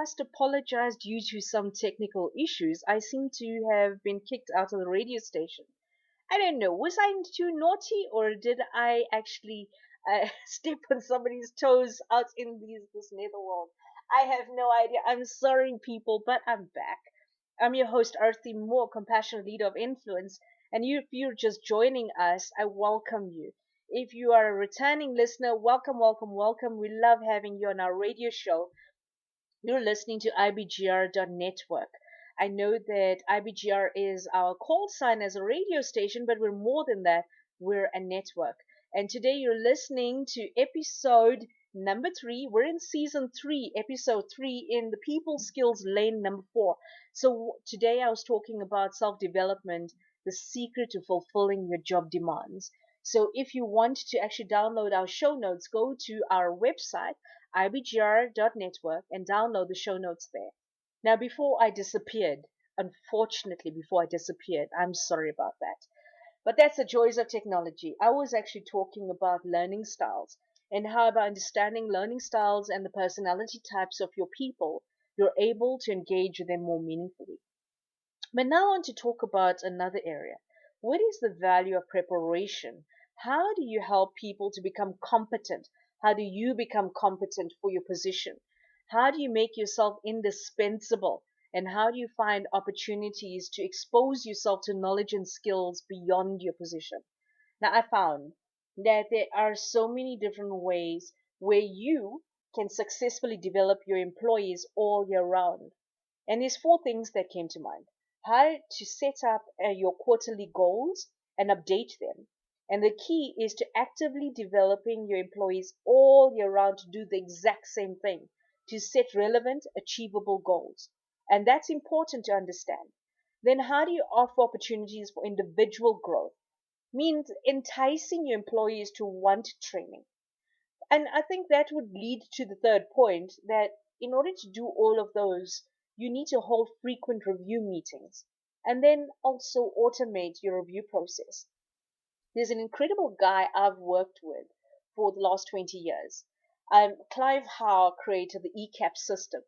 must apologize due to some technical issues. I seem to have been kicked out of the radio station. I don't know. Was I too naughty, or did I actually step on somebody's toes out in this netherworld? I have no idea. I'm sorry, people, but I'm back. I'm your host, Arthie Moore, compassionate leader of influence. And if you're just joining us, I welcome you. If you are a returning listener, welcome, welcome, welcome. We love having you on our radio show. You're listening to IBGR.network. I know that IBGR is our call sign as a radio station, but we're more than that. We're a network. And today you're listening to episode number 3. We're in season 3, episode 3 in the people skills lane number 4. So today I was talking about self-development, the secret to fulfilling your job demands. So if you want to actually download our show notes, go to our website, ibgr.network, and download the show notes there. Now, before I disappeared, unfortunately, I'm sorry about that. But that's the joys of technology. I was actually talking about learning styles and how, by understanding learning styles and the personality types of your people, you're able to engage with them more meaningfully. But now I want to talk about another area. What is the value of preparation? How do you help people to become competent? How do you become competent for your position? How do you make yourself indispensable? And how do you find opportunities to expose yourself to knowledge and skills beyond your position? Now, I found that there are so many different ways where you can successfully develop your employees all year round. And there's 4 things that came to mind. How to set up your quarterly goals and update them. And the key is to actively developing your employees all year round to do the exact same thing, to set relevant, achievable goals. And that's important to understand. Then how do you offer opportunities for individual growth? Means enticing your employees to want training. And I think that would lead to the third point, that in order to do all of those, you need to hold frequent review meetings and then also automate your review process. There's an incredible guy I've worked with for the last 20 years. Clive Howe created the ECAP system.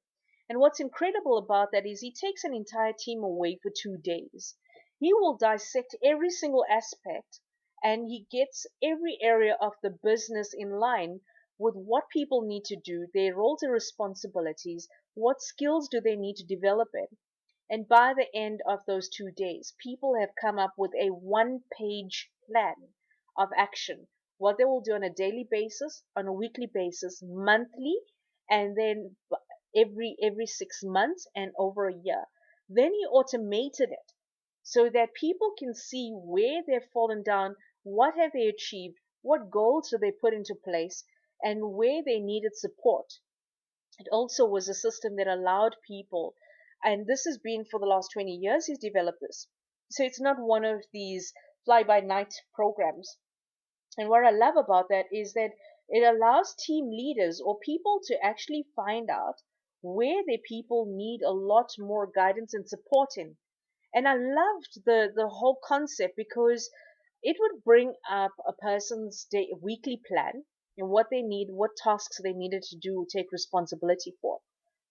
And what's incredible about that is he takes an entire team away for 2 days. He will dissect every single aspect, and he gets every area of the business in line with what people need to do, their roles and responsibilities, what skills do they need to develop in. And by the end of those 2 days, people have come up with a 1-page plan of action, what they will do on a daily basis, on a weekly basis, monthly, and then every 6 months and over a year. Then he automated it so that people can see where they've fallen down, what have they achieved, what goals do they put into place, and where they needed support. It also was a system that allowed people, and this has been for the last 20 years, he's developed this. So it's not one of these fly-by-night programs. And what I love about that is that it allows team leaders or people to actually find out where their people need a lot more guidance and support in. And I loved the whole concept because it would bring up a person's weekly plan and what they need, what tasks they needed to do, take responsibility for.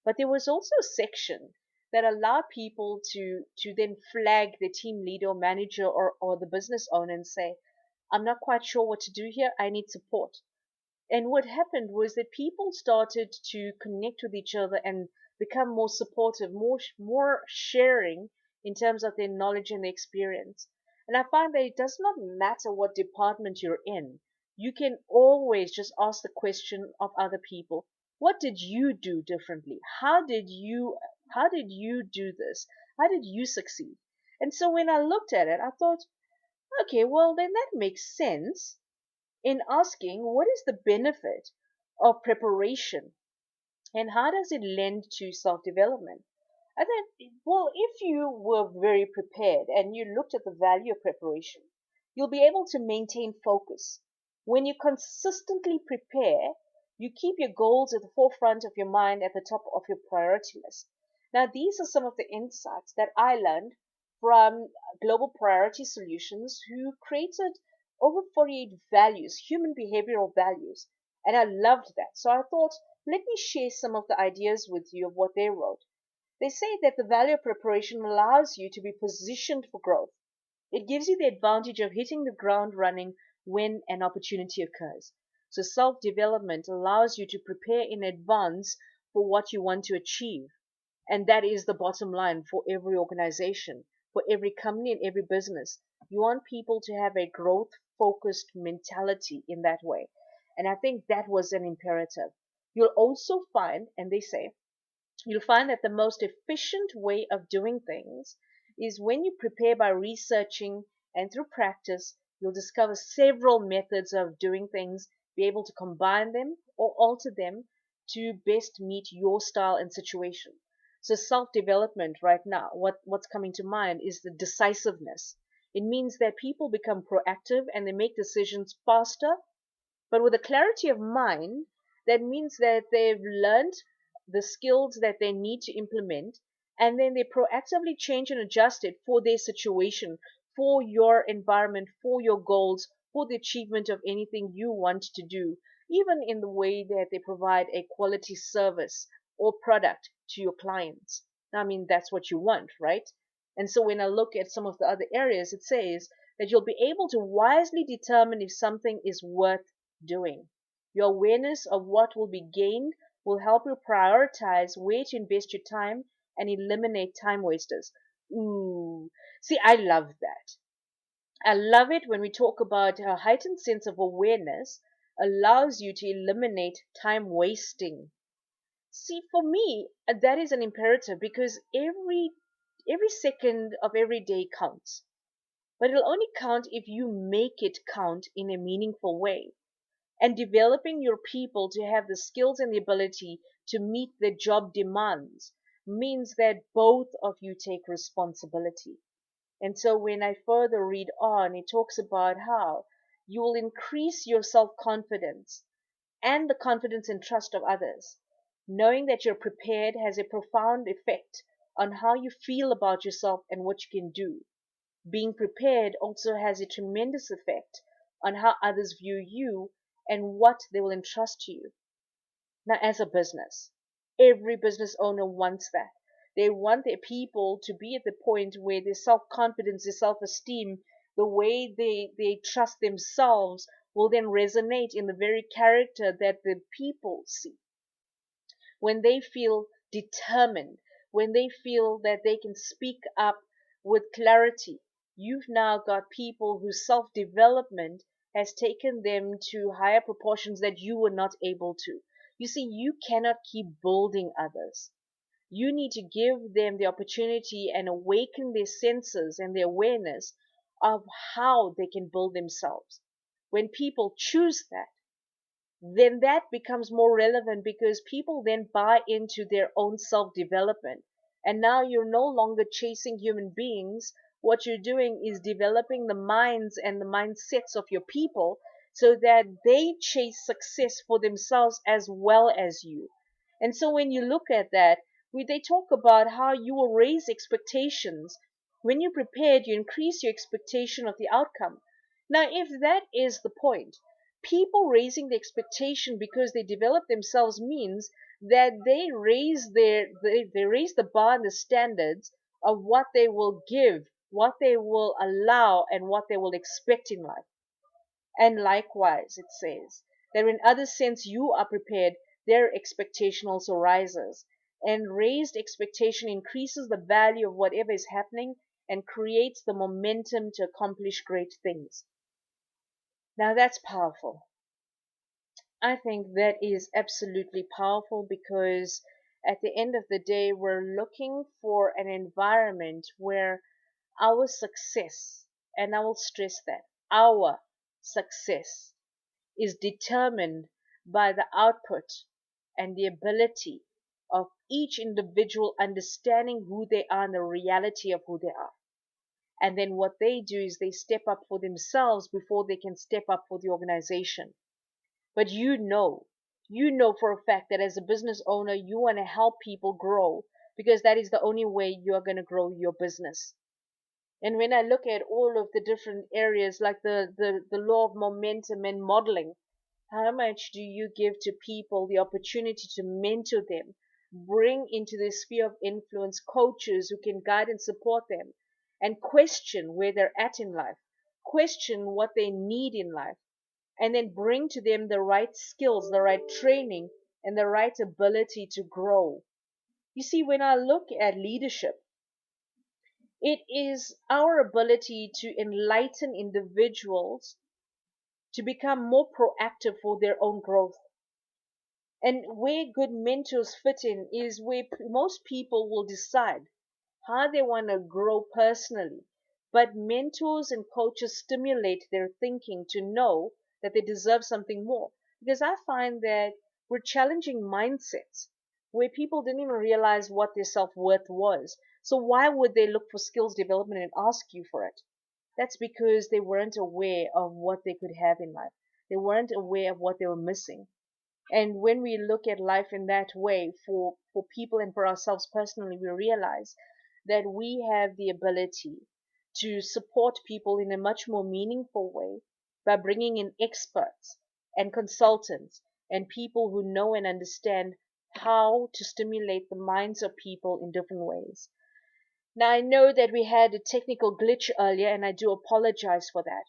But there was also a section that allowed people to then flag the team leader or manager or the business owner and say, I'm not quite sure what to do here. I need support. And what happened was that people started to connect with each other and become more supportive, more sharing in terms of their knowledge and their experience. And I find that it does not matter what department you're in. You can always just ask the question of other people. What did you do differently? How did you do this? How did you succeed? And so when I looked at it, I thought, okay, well, then that makes sense in asking what is the benefit of preparation and how does it lend to self-development? I thought, well, if you were very prepared and you looked at the value of preparation, you'll be able to maintain focus. When you consistently prepare, you keep your goals at the forefront of your mind, at the top of your priority list. Now, these are some of the insights that I learned from Global Priority Solutions, who created over 48 values, human behavioral values. And I loved that. So I thought, Let me share some of the ideas with you of what they wrote. They say that the value of preparation allows you to be positioned for growth. It gives you the advantage of hitting the ground running when an opportunity occurs. So self-development allows you to prepare in advance for what you want to achieve. And that is the bottom line for every organization, for every company and every business. You want people to have a growth focused mentality in that way. And I think that was an imperative. You'll also find, and they say, you'll find that the most efficient way of doing things is when you prepare by researching, and through practice, you'll discover several methods of doing things, be able to combine them or alter them to best meet your style and situation. So self-development right now, what's coming to mind is the decisiveness. It means that people become proactive and they make decisions faster but with a clarity of mind. That means that they've learned the skills that they need to implement, and then they proactively change and adjust it for their situation, for your environment, for your goals, for the achievement of anything you want to do, even in the way that they provide a quality service or product to your clients. I mean, that's what you want, right? And so when I look at some of the other areas, it says that you'll be able to wisely determine if something is worth doing. Your awareness of what will be gained will help you prioritize where to invest your time and eliminate time wasters. Ooh, see, I love that. I love it when we talk about a heightened sense of awareness allows you to eliminate time wasting. See, for me, that is an imperative because every second of every day counts. But it'll only count if you make it count in a meaningful way. And developing your people to have the skills and the ability to meet the job demands means that both of you take responsibility. And so when I further read on, it talks about how you will increase your self-confidence and the confidence and trust of others. Knowing that you're prepared has a profound effect on how you feel about yourself and what you can do. Being prepared also has a tremendous effect on how others view you and what they will entrust to you. Now, as a business, every business owner wants that. They want their people to be at the point where their self-confidence, their self-esteem, the way they trust themselves will then resonate in the very character that the people see. When they feel determined, when they feel that they can speak up with clarity, you've now got people whose self-development has taken them to higher proportions that you were not able to. You see, you cannot keep building others. You need to give them the opportunity and awaken their senses and their awareness of how they can build themselves. When people choose that, then that becomes more relevant because people then buy into their own self-development. And now you're no longer chasing human beings. What you're doing is developing the minds and the mindsets of your people so that they chase success for themselves as well as you. And so when you look at that, they talk about how you will raise expectations. When you're prepared, you increase your expectation of the outcome. Now, if that is the point, people raising the expectation because they develop themselves means that they raise the bar and the standards of what they will give, what they will allow, and what they will expect in life. And likewise, it says that when others sense you are prepared, their expectation also rises. And raised expectation increases the value of whatever is happening and creates the momentum to accomplish great things. Now that's powerful. I think that is absolutely powerful because at the end of the day, we're looking for an environment where our success, and I will stress that, our success is determined by the output and the ability of each individual understanding who they are and the reality of who they are. And then what they do is they step up for themselves before they can step up for the organization. But you know for a fact that as a business owner, you want to help people grow because that is the only way you are going to grow your business. And when I look at all of the different areas like the law of momentum and modeling, How much do you give to people the opportunity to mentor them, bring into their sphere of influence coaches who can guide and support them, and question where they're at in life, question what they need in life, and then bring to them the right skills, the right training, and the right ability to grow. You see, when I look at leadership, it is our ability to enlighten individuals to become more proactive for their own growth. And where good mentors fit in is where most people will decide how they want to grow personally. But mentors and coaches stimulate their thinking to know that they deserve something more. Because I find that we're challenging mindsets where people didn't even realize what their self-worth was. So why would they look for skills development and ask you for it? That's because they weren't aware of what they could have in life. They weren't aware of what they were missing. And when we look at life in that way for people and for ourselves personally, we realize that we have the ability to support people in a much more meaningful way by bringing in experts and consultants and people who know and understand how to stimulate the minds of people in different ways. Now, I know that we had a technical glitch earlier, and I do apologize for that.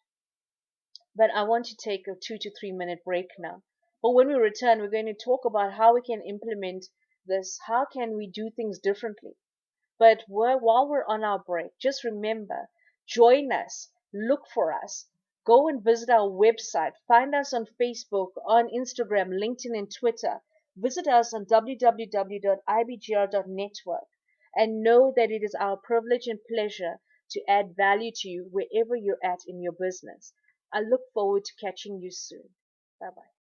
But I want to take a 2 to 3 minute break now. But when we return, we're going to talk about how we can implement this. How can we do things differently? But while we're on our break, just remember, join us, look for us, go and visit our website, find us on Facebook, on Instagram, LinkedIn, and Twitter. Visit us on www.ibgr.network and know that it is our privilege and pleasure to add value to you wherever you're at in your business. I look forward to catching you soon. Bye bye.